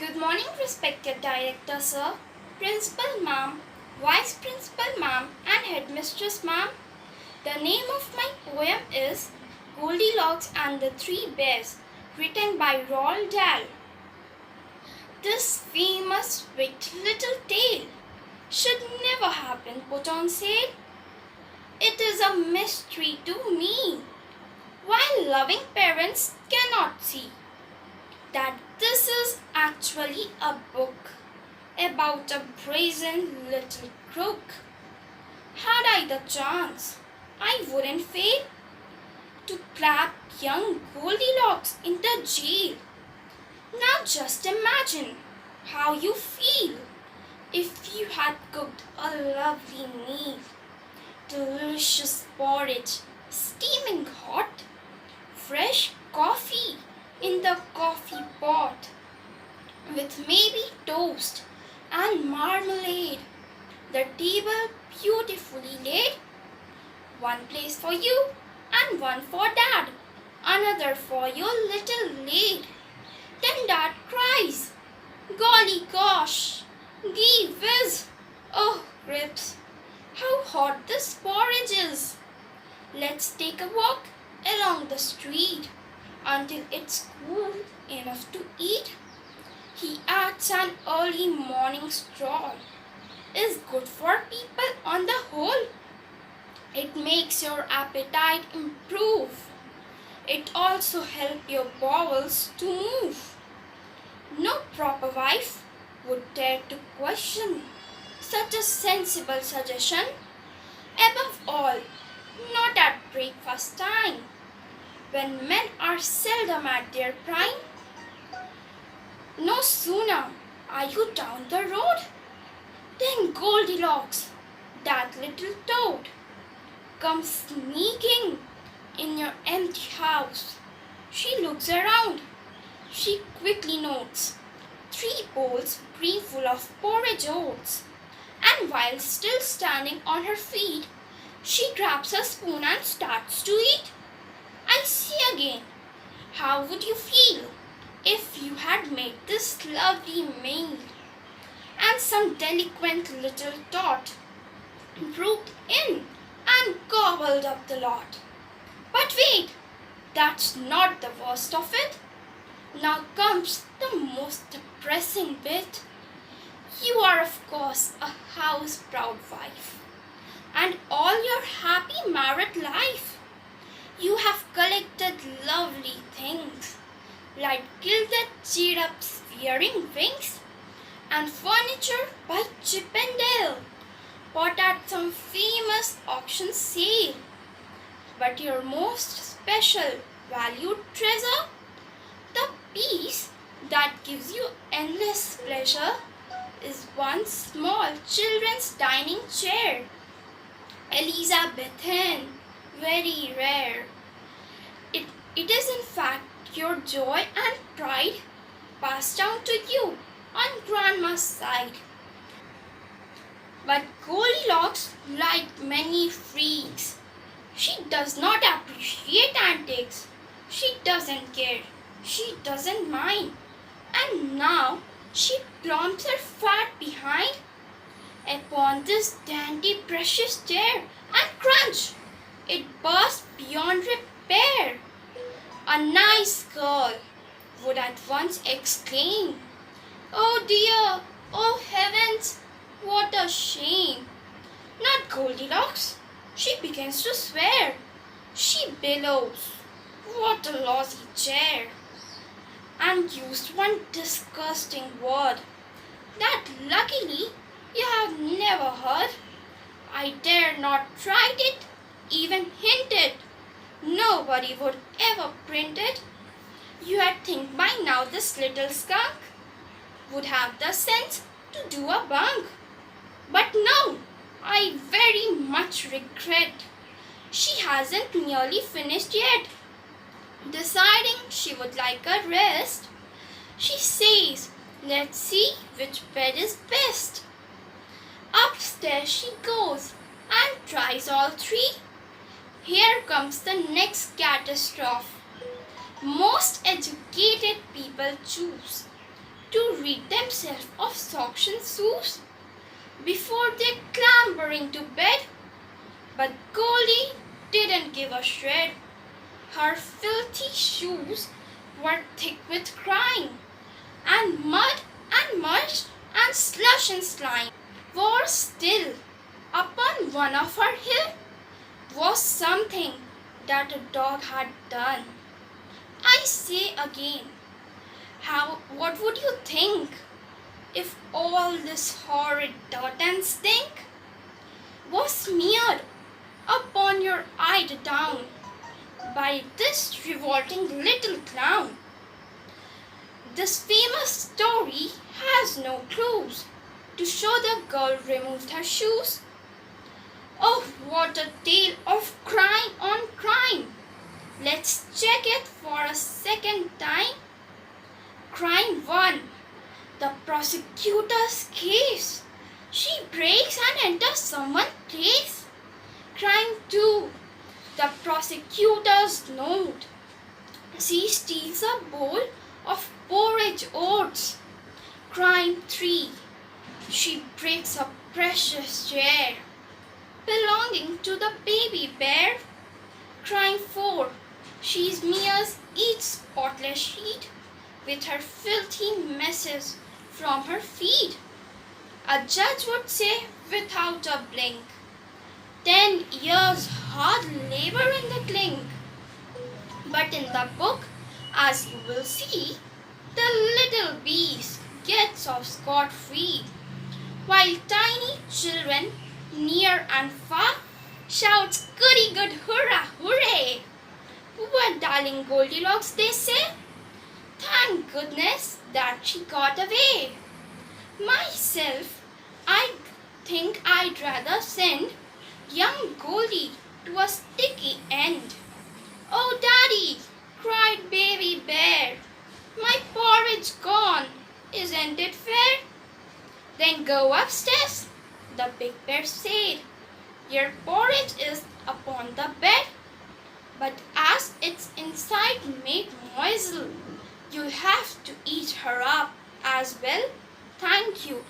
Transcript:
Good morning, respected Director Sir, Principal Ma'am, Vice Principal Ma'am, and Headmistress Ma'am. The name of my poem is Goldilocks and the Three Bears, written by Roald Dahl. This famous wicked little tale should never have been put on sale. It is a mystery to me, while loving parents cannot see that this is actually a book about a brazen little crook. Had I the chance, I wouldn't fail to clap young Goldilocks into jail. Now just imagine how you feel if you had cooked a lovely meal, delicious porridge, steaming hot, fresh coffee in the coffee pot, with maybe toast and marmalade, the table beautifully laid, one place for you and one for dad, another for your little lad. Then dad cries, "Golly gosh, gee whiz, oh grips, how hot this porridge is. Let's take a walk along the street until it's cool enough to eat." He adds an early morning stroll is good for people on the whole. It makes your appetite improve. It also helps your bowels to move. No proper wife would dare to question such a sensible suggestion. Above all, not at breakfast time, when men are seldom at their prime. No sooner are you down the road than Goldilocks, that little toad, comes sneaking in your empty house. She looks around. She quickly notes 3 bowls brimful of porridge oats, and while still standing on her feet, she grabs a spoon and starts to eat. I say again, how would you feel if you had made this lovely meal and some delinquent little tot broke in and gobbled up the lot? But wait, that's not the worst of it. Now comes the most depressing bit. You are, of course, a house-proud wife, and all your happy married life you have collected lovely things like gilded cherubs wearing wings and furniture by Chip and Dale, bought at some famous auction sale. But your most special valued treasure, the piece that gives you endless pleasure, is one small children's dining chair, Elizabethan, very rare. It is in fact your joy and pride, passed down to you on grandma's side. But Goldilocks, like many freaks, she does not appreciate antics. She doesn't care. She doesn't mind. And now she plumps her fat behind upon this dainty precious chair, and crunch! It bursts beyond repair. A nice girl would at once exclaim, "Oh dear, oh heavens, what a shame!" Not Goldilocks. She begins to swear. She bellows, "What a lousy chair!" and used one disgusting word that luckily you have never heard. I dare not write it, even hint it. Nobody would ever print it. You'd think by now this little skunk would have the sense to do a bunk. But no, I very much regret she hasn't nearly finished yet. Deciding she would like a rest, she says, "Let's see which bed is best." Upstairs she goes and tries all 3. Here comes the next catastrophe. Most educated people choose to rid themselves of socks and shoes before they clamber into bed. But Goldie didn't give a shred. Her filthy shoes were thick with crying, and mud and mush and slush and slime. Worse still, upon one of her hill was something that a dog had done. I say again, what would you think if all this horrid dirt and stink was smeared upon your eyed down by this revolting little clown? This famous story has no clues to show the girl removed her shoes. Oh, what a tale of crime on crime! Let's check it for a second time. Crime 1. The prosecutor's case. She breaks and enters someone's place. Crime 2. The prosecutor's note. She steals a bowl of porridge oats. Crime 3. She breaks a precious chair belonging to the baby bear. Crime 4. She smears each spotless sheet with her filthy messes from her feet. A judge would say without a blink, 10 years hard labor in the clink. But in the book, as you will see, the little beast gets off scot-free, while tiny children near and far shouts goody good hurrah hooray. Poor darling Goldilocks, they say, thank goodness that she got away. Myself, I think I'd rather send young Goldie to a sticky end. Oh daddy, cried baby bear, my porridge gone, isn't it fair? Then go upstairs, the big bear said. Your porridge is upon the bed, but as its inside made morsel, you'll have to eat her up as well. Thank you.